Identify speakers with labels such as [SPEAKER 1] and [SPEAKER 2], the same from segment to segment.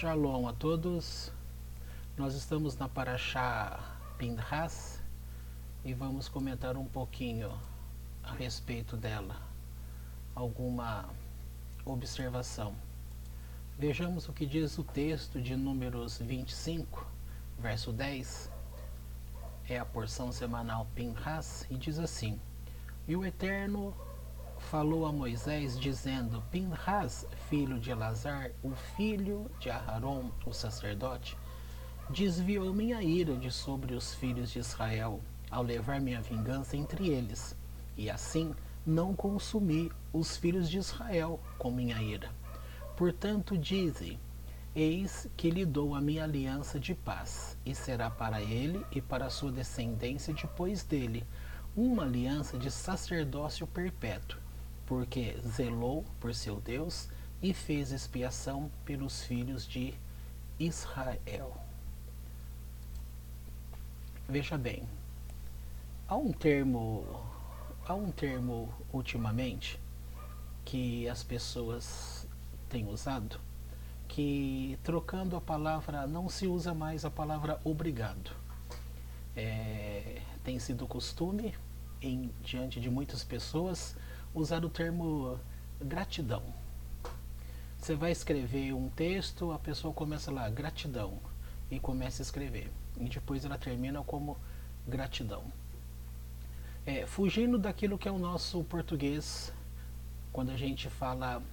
[SPEAKER 1] Shalom a todos. Nós estamos na Parashá Pinhas e vamos comentar um pouquinho a respeito dela. Alguma observação. Vejamos o que diz o texto de Números 25, verso 10. É a porção semanal Pinhas e diz assim: E o Eterno falou a Moisés, dizendo: Pinhas, filho de Elazar, o filho de Aharon, o sacerdote, desviou minha ira de sobre os filhos de Israel, ao levar minha vingança entre eles, e assim não consumi os filhos de Israel com minha ira. Portanto, dize: Eis que lhe dou a minha aliança de paz, e será para ele e para a sua descendência depois dele uma aliança de sacerdócio perpétuo, porque zelou por seu Deus e fez expiação pelos filhos de Israel. Veja bem, há um termo ultimamente que as pessoas têm usado, que trocando a palavra, não se usa mais a palavra obrigado. Tem sido costume, diante de muitas pessoas, usar o termo gratidão. Você vai escrever um texto, a pessoa começa lá, gratidão, e começa a escrever. E depois ela termina como gratidão. Fugindo daquilo que é o nosso português, quando a gente fala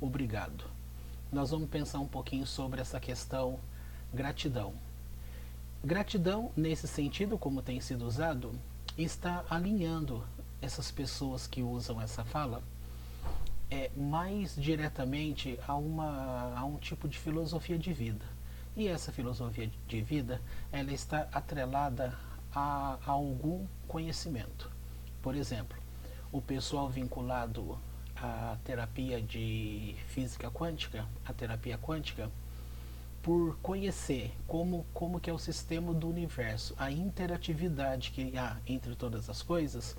[SPEAKER 1] obrigado. Nós vamos pensar um pouquinho sobre essa questão gratidão. Gratidão, nesse sentido, como tem sido usado, está alinhando essas pessoas que usam essa fala mais diretamente a um tipo de filosofia de vida. E essa filosofia de vida, ela está atrelada a algum conhecimento. Por exemplo, o pessoal vinculado à terapia de física quântica, a terapia quântica, por conhecer como que é o sistema do universo, a interatividade que há entre todas as coisas,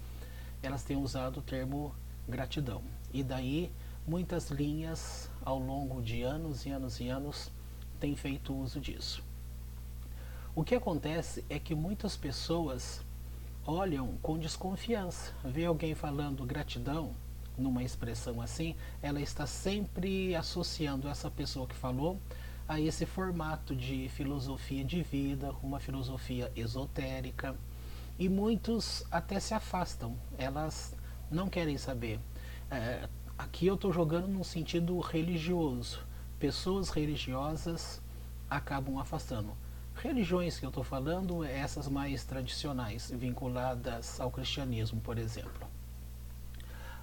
[SPEAKER 1] elas têm usado o termo gratidão. E daí muitas linhas ao longo de anos e anos e anos têm feito uso disso. O que acontece é que muitas pessoas olham com desconfiança. Vê alguém falando gratidão, numa expressão assim, ela está sempre associando essa pessoa que falou a esse formato de filosofia de vida, uma filosofia esotérica, e muitos até se afastam, elas não querem saber. Aqui eu estou jogando num sentido religioso, pessoas religiosas acabam afastando. Religiões que eu estou falando, essas mais tradicionais, vinculadas ao cristianismo, por exemplo.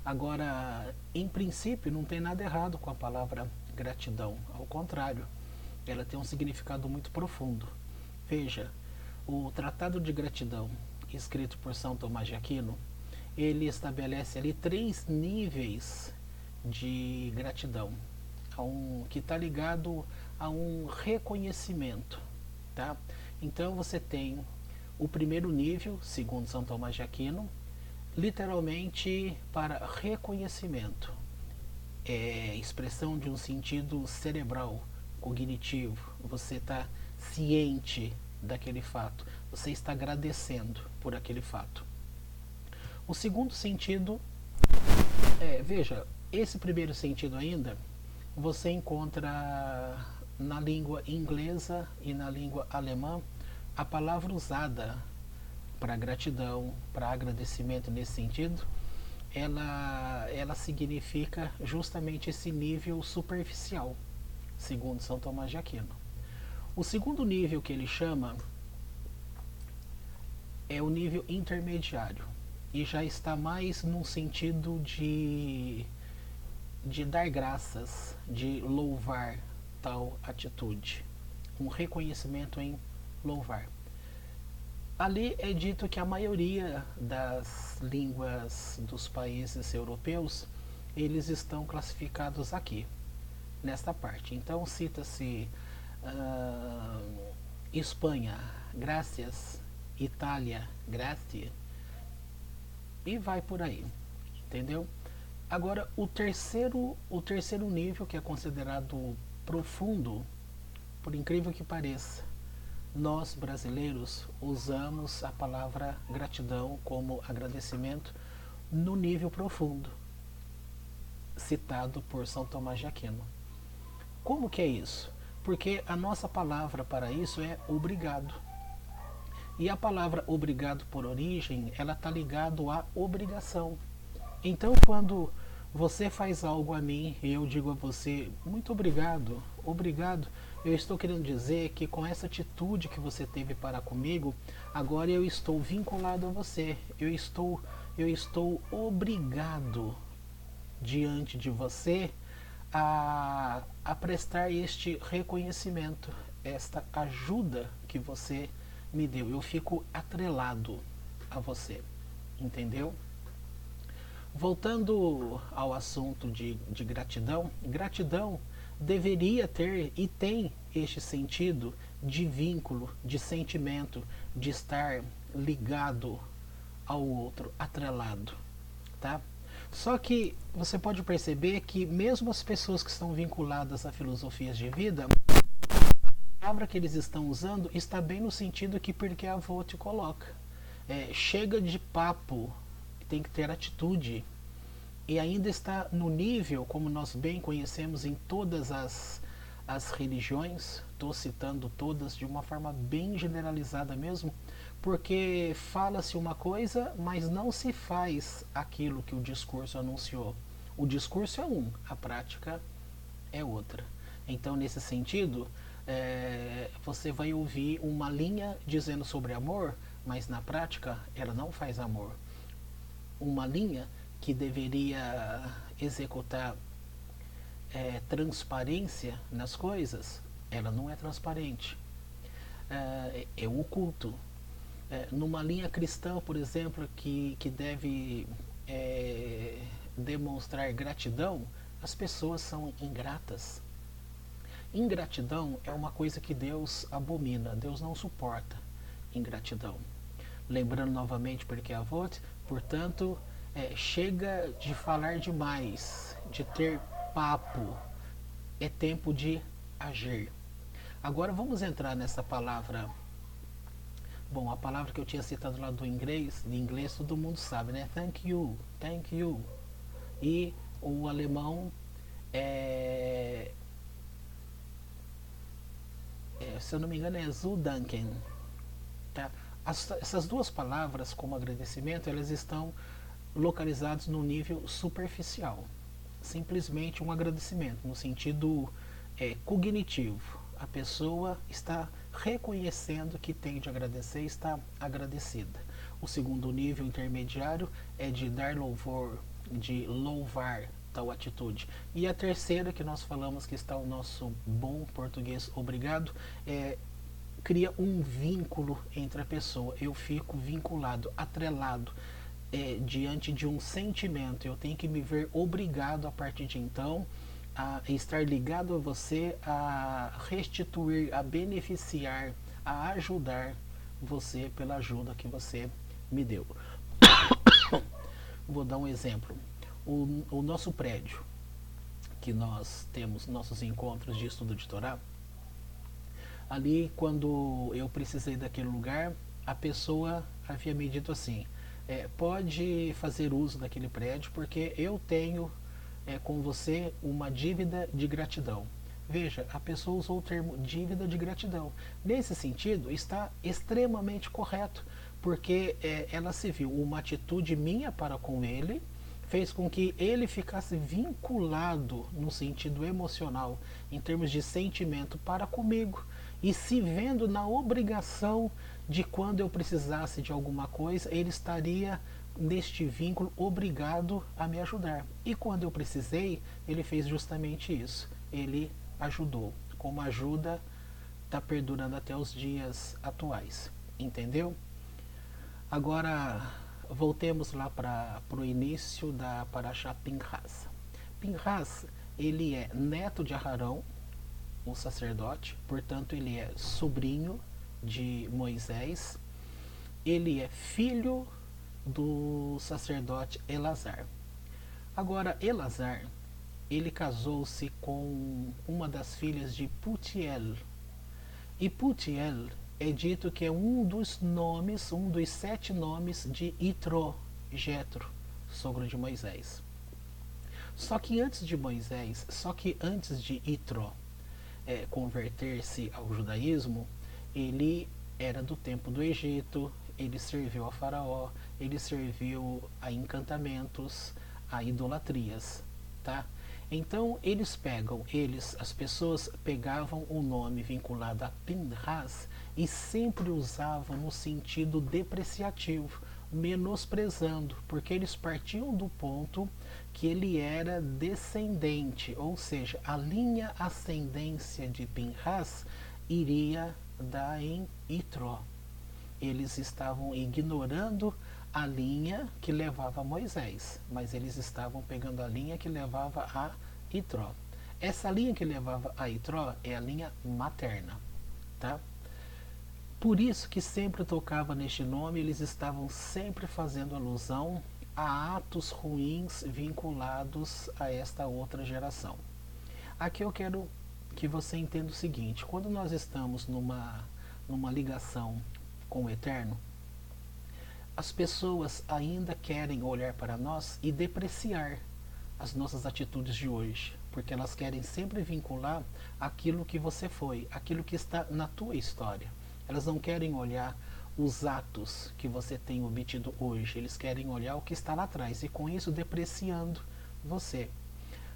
[SPEAKER 1] Agora, em princípio, não tem nada errado com a palavra gratidão, ao contrário, ela tem um significado muito profundo. Veja, o Tratado de Gratidão, escrito por São Tomás de Aquino, ele estabelece ali 3 níveis de gratidão, que está ligado a um reconhecimento. Tá? Então você tem o primeiro nível, segundo São Tomás de Aquino, literalmente para reconhecimento. É expressão de um sentido cerebral, cognitivo. Você está ciente daquele fato. Você está agradecendo por aquele fato. O segundo sentido veja, esse primeiro sentido ainda você encontra na língua inglesa e na língua alemã a palavra usada para gratidão, para agradecimento nesse sentido, ela significa justamente esse nível superficial, segundo São Tomás de Aquino. O segundo nível que ele chama é o nível intermediário, e já está mais num sentido de dar graças, de louvar tal atitude, um reconhecimento em louvar. Ali é dito que a maioria das línguas dos países europeus, eles estão classificados aqui, nesta parte. Então cita-se Espanha, gracias, Itália, grazie, e vai por aí, entendeu? Agora, o terceiro nível, que é considerado profundo, por incrível que pareça, nós brasileiros usamos a palavra gratidão como agradecimento no nível profundo, citado por São Tomás de Aquino. Como que é isso? Porque a nossa palavra para isso é obrigado. E a palavra obrigado por origem, ela está ligado à obrigação. Então, quando você faz algo a mim e eu digo a você, muito obrigado, obrigado, eu estou querendo dizer que com essa atitude que você teve para comigo, agora eu estou vinculado a você, eu estou obrigado diante de você a prestar este reconhecimento, esta ajuda que você me deu. Eu fico atrelado a você, entendeu? Voltando ao assunto de gratidão, gratidão deveria ter e tem este sentido de vínculo, de sentimento, de estar ligado ao outro, atrelado, tá? Só que você pode perceber que mesmo as pessoas que estão vinculadas a filosofias de vida, a palavra que eles estão usando está bem no sentido que porque a avó te coloca. Chega de papo, tem que ter atitude. E ainda está no nível, como nós bem conhecemos em todas as religiões, estou citando todas de uma forma bem generalizada mesmo, porque fala-se uma coisa, mas não se faz aquilo que o discurso anunciou. O discurso é um, a prática é outra. Então, nesse sentido, você vai ouvir uma linha dizendo sobre amor, mas na prática ela não faz amor. Uma linha que deveria executar transparência nas coisas, ela não é transparente. É oculto. Numa linha cristã, por exemplo, que deve demonstrar gratidão, as pessoas são ingratas. Ingratidão é uma coisa que Deus abomina, Deus não suporta ingratidão. Lembrando novamente, porque a vote, portanto, chega de falar demais, de ter papo, é tempo de agir. Agora vamos entrar nessa palavra. Bom, a palavra que eu tinha citado lá do inglês, em inglês todo mundo sabe, né? Thank you, thank you. E o alemão se eu não me engano é Zudanken. Tá? Essas duas palavras como agradecimento, elas estão localizadas no nível superficial. Simplesmente um agradecimento, no sentido cognitivo. A pessoa está reconhecendo que tem de agradecer e está agradecida. O segundo nível intermediário é de dar louvor, de louvar tal atitude. E a terceira, que nós falamos que está o nosso bom português obrigado, cria um vínculo entre a pessoa. Eu fico vinculado, atrelado, diante de um sentimento. Eu tenho que me ver obrigado a partir de então a estar ligado a você, a restituir, a beneficiar, a ajudar você pela ajuda que você me deu. Vou dar um exemplo. O nosso prédio, que nós temos nossos encontros de estudo de Torá, ali quando eu precisei daquele lugar, a pessoa havia me dito assim, pode fazer uso daquele prédio porque eu tenho com você uma dívida de gratidão. Veja, a pessoa usou o termo dívida de gratidão. Nesse sentido, está extremamente correto, porque ela se viu uma atitude minha para com ele, fez com que ele ficasse vinculado no sentido emocional, em termos de sentimento para comigo, e se vendo na obrigação de quando eu precisasse de alguma coisa, ele estaria neste vínculo obrigado a me ajudar. E quando eu precisei, ele fez justamente isso. Ele ajudou. Como ajuda, está perdurando até os dias atuais. Entendeu? Agora, voltemos lá para o início da Parashá Pinhas. Pinhas, ele é neto de Aharão, o sacerdote, portanto ele é sobrinho de Moisés. Ele é filho do sacerdote Elazar. Agora, Elazar, ele casou-se com uma das filhas de Putiel. E Putiel é dito que é um dos nomes, um dos 7 nomes de Itró, Jetro, sogro de Moisés. Só que antes de Itró converter-se ao judaísmo, ele era do tempo do Egito, ele serviu a Faraó, ele serviu a encantamentos, a idolatrias, tá? Então as pessoas pegavam o nome vinculado a Pinhas e sempre usavam no sentido depreciativo, menosprezando, porque eles partiam do ponto que ele era descendente, ou seja, a linha ascendência de Pinhas iria dar em Itró. Eles estavam ignorando a linha que levava a Moisés, mas eles estavam pegando a linha que levava a Itró. Essa linha que levava a Itró é a linha materna, tá? Por isso que sempre tocava neste nome, eles estavam sempre fazendo alusão a atos ruins vinculados a esta outra geração. Aqui eu quero que você entenda o seguinte: quando nós estamos numa ligação com o Eterno, as pessoas ainda querem olhar para nós e depreciar as nossas atitudes de hoje, porque elas querem sempre vincular aquilo que você foi, aquilo que está na tua história. Elas não querem olhar os atos que você tem obtido hoje, eles querem olhar o que está lá atrás e com isso depreciando você.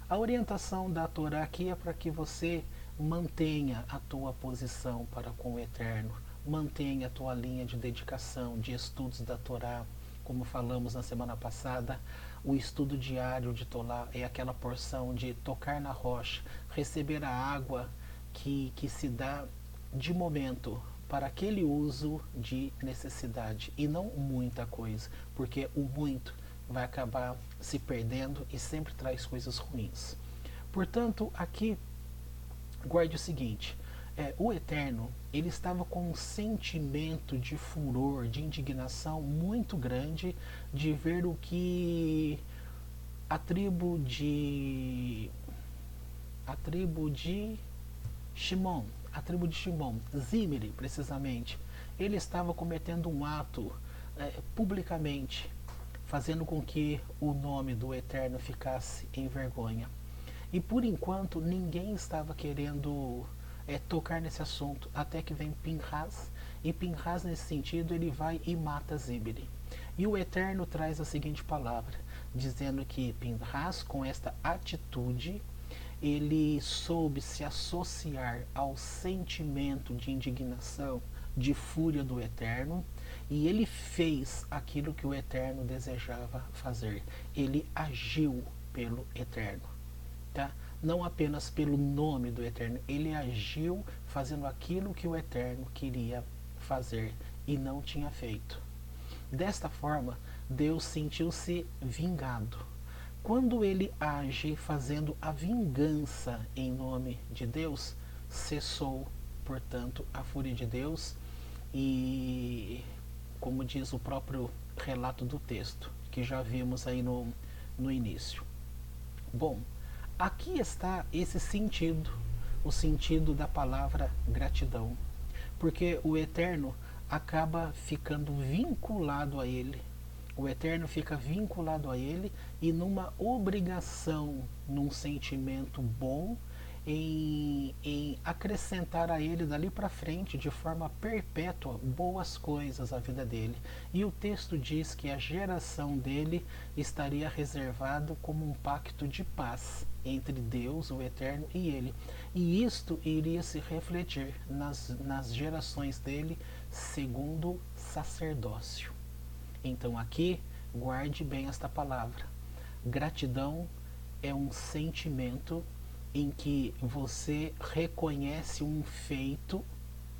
[SPEAKER 1] A orientação da Torá aqui é para que você mantenha a tua posição para com o Eterno, mantenha a tua linha de dedicação, de estudos da Torá. Como falamos na semana passada, o estudo diário de Torá é aquela porção de tocar na rocha, receber a água que se dá de momento para aquele uso de necessidade e não muita coisa, porque o muito vai acabar se perdendo e sempre traz coisas ruins. Portanto, aqui guarde o seguinte: o Eterno, ele estava com um sentimento de furor, de indignação muito grande de ver o que a tribo de Shimon, Zimri precisamente, ele estava cometendo um ato publicamente, fazendo com que o nome do Eterno ficasse em vergonha. E por enquanto ninguém estava querendo tocar nesse assunto, até que vem Pinhas, e Pinhas nesse sentido ele vai e mata Zimri. E o Eterno traz a seguinte palavra, dizendo que Pinhas, com esta atitude, ele soube se associar ao sentimento de indignação, de fúria do Eterno, e ele fez aquilo que o Eterno desejava fazer. Ele agiu pelo Eterno, tá? Não apenas pelo nome do Eterno, ele agiu fazendo aquilo que o Eterno queria fazer e não tinha feito. Desta forma, Deus sentiu-se vingado. Quando ele age fazendo a vingança em nome de Deus, cessou, portanto, a fúria de Deus e, como diz o próprio relato do texto, que já vimos aí no início. Bom, aqui está esse sentido, o sentido da palavra gratidão, porque o Eterno acaba ficando vinculado a ele. O Eterno fica vinculado a ele e numa obrigação, num sentimento bom em acrescentar a ele dali para frente, de forma perpétua, boas coisas à vida dele. E o texto diz que a geração dele estaria reservado como um pacto de paz entre Deus, o Eterno, e ele. E isto iria se refletir nas gerações dele segundo sacerdócio. Então aqui, guarde bem esta palavra. Gratidão é um sentimento em que você reconhece um feito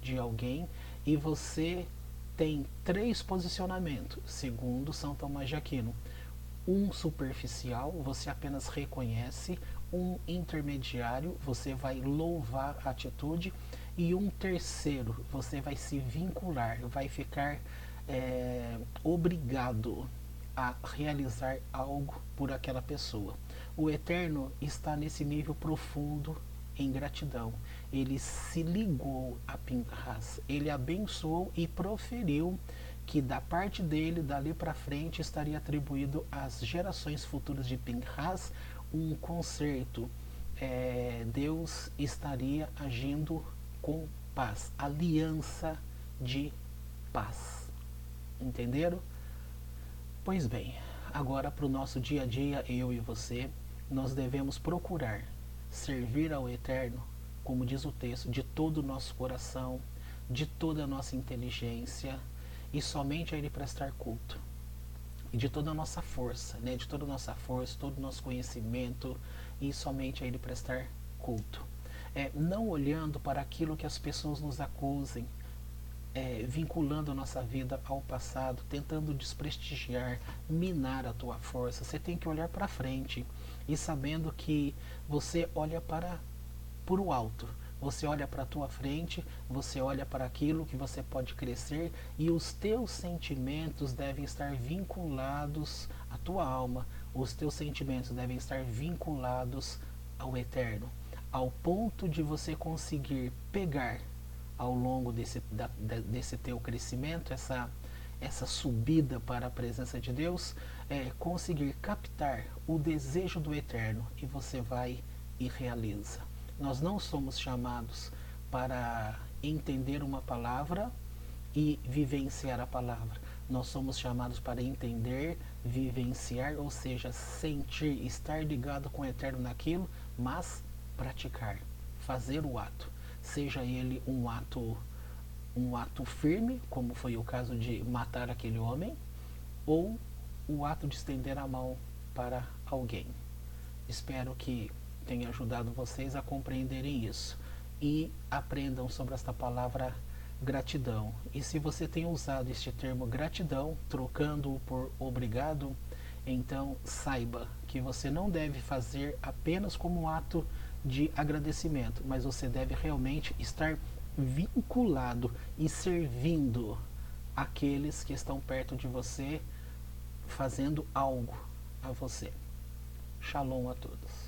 [SPEAKER 1] de alguém e você tem 3 posicionamentos, segundo São Tomás de Aquino. Um superficial, você apenas reconhece; um intermediário, você vai louvar a atitude; e um terceiro, você vai se vincular, vai ficar obrigado a realizar algo por aquela pessoa. O Eterno está nesse nível profundo em gratidão. Ele se ligou a Pinhas, ele abençoou e proferiu que da parte dele, dali para frente, estaria atribuído às gerações futuras de Pinhas um conserto. Deus estaria agindo com paz, aliança de paz. Entenderam? Pois bem, agora para o nosso dia a dia, eu e você, nós devemos procurar servir ao Eterno, como diz o texto, de todo o nosso coração, de toda a nossa inteligência, e somente a Ele prestar culto. E de toda a nossa força, né? De toda a nossa força, todo o nosso conhecimento, e somente a Ele prestar culto. Não olhando para aquilo que as pessoas nos acusem, vinculando a nossa vida ao passado, tentando desprestigiar, minar a tua força. Você tem que olhar para frente e sabendo que você olha para o alto. Você olha para a tua frente, você olha para aquilo que você pode crescer e os teus sentimentos devem estar vinculados à tua alma. Os teus sentimentos devem estar vinculados ao Eterno, ao ponto de você conseguir pegar ao longo desse teu crescimento, essa subida para a presença de Deus, conseguir captar o desejo do Eterno e você vai e realiza. Nós não somos chamados para entender uma palavra e vivenciar a palavra. Nós somos chamados para entender, vivenciar, ou seja, sentir, estar ligado com o Eterno naquilo, mas praticar, fazer o ato. Seja ele um ato firme, como foi o caso de matar aquele homem, ou o ato de estender a mão para alguém. Espero que tenha ajudado vocês a compreenderem isso e aprendam sobre esta palavra gratidão. E se você tem usado este termo gratidão, trocando-o por obrigado, então saiba que você não deve fazer apenas como um ato de agradecimento, mas você deve realmente estar vinculado e servindo aqueles que estão perto de você, fazendo algo a você. Shalom a todos.